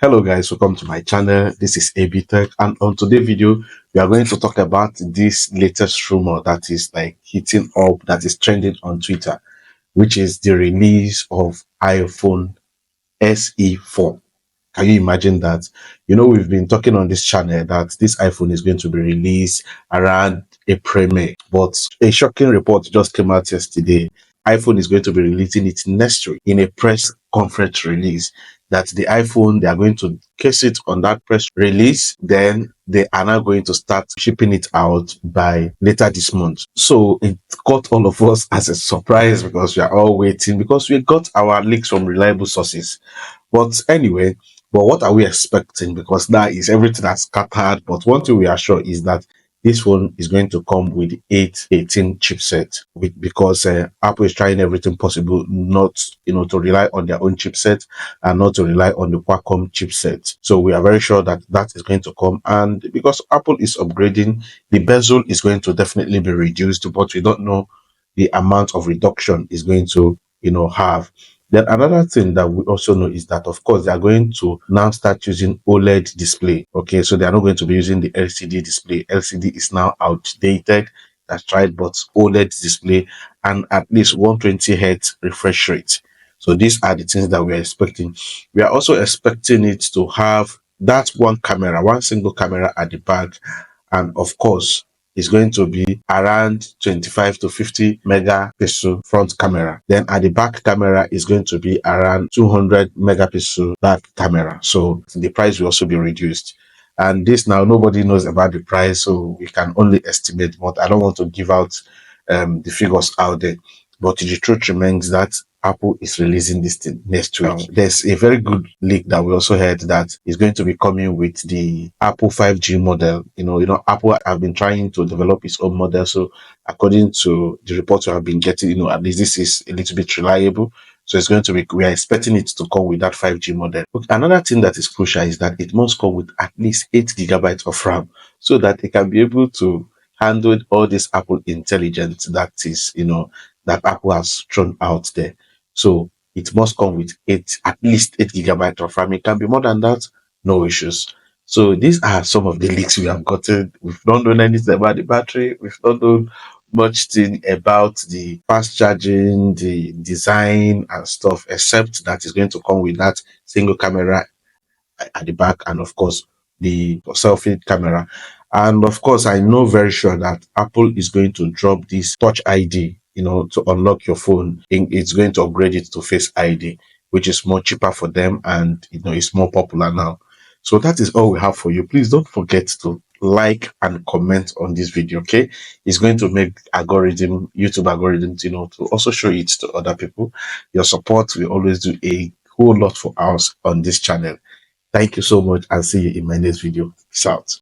Hello guys, welcome to my channel. This is AB Tech, and on today's video we are going to talk about this latest rumor that is like heating up, that is trending on Twitter, which is the release of iPhone SE4. Can you imagine that? We've been talking on this channel that this iPhone is going to be released around April, May. But a shocking report just came out yesterday. iPhone is going to be releasing it next week in a press conference release. That the iPhone, they are going to case it on that press release. Then they are now going to start shipping it out by later this month. So it caught all of us as a surprise because we are all waiting, because we got our leaks from reliable sources. But anyway, what are we expecting? Because now is everything has scattered. But one thing we are sure is that this phone is going to come with the A18 chipset, because Apple is trying everything possible not, to rely on their own chipset and not to rely on the Qualcomm chipset. So we are very sure that that is going to come. And because Apple is upgrading, the bezel is going to definitely be reduced, but we don't know the amount of reduction is going to, have. Then another thing that we also know is that, of course, they are going to now start using OLED display. Okay, so they are not going to be using the LCD display. LCD is now outdated. That's right, but OLED display and at least 120 hertz refresh rate. So these are the things that we are expecting. We are also expecting it to have that one single camera at the back, and of course, is going to be around 25 to 50 megapixel front camera. Then at the back camera is going to be around 200 megapixel back camera. So the price will also be reduced. And this now, nobody knows about the price, so we can only estimate, but I don't want to give out the figures out there. But the truth remains that Apple is releasing this thing next week. There's a very good leak that we also heard that is going to be coming with the Apple 5G model. Apple have been trying to develop its own model. So according to the reports we have been getting, at least this is a little bit reliable. So it's going to be, we are expecting it to come with that 5G model. But another thing that is crucial is that it must come with at least 8 gigabytes of RAM, so that it can be able to handle all this Apple intelligence that is, that Apple has thrown out there. So it must come with at least 8 gigabytes of RAM. It can be more than that, no issues. So these are some of the leaks we have gotten. We've not known anything about the battery. We've not known much thing about the fast charging, the design and stuff, except that it's going to come with that single camera at the back, and of course the selfie camera. And of course, I know very sure that Apple is going to drop this Touch ID, to unlock your phone. It's going to upgrade it to Face ID, which is more cheaper for them, and it's more popular now. So that is all we have for you. Please don't forget to like and comment on this video. Okay, it's going to make YouTube algorithm, to also show it to other people. Your support will always do a whole lot for us on this channel. Thank you so much, and see you in my next video. Peace out.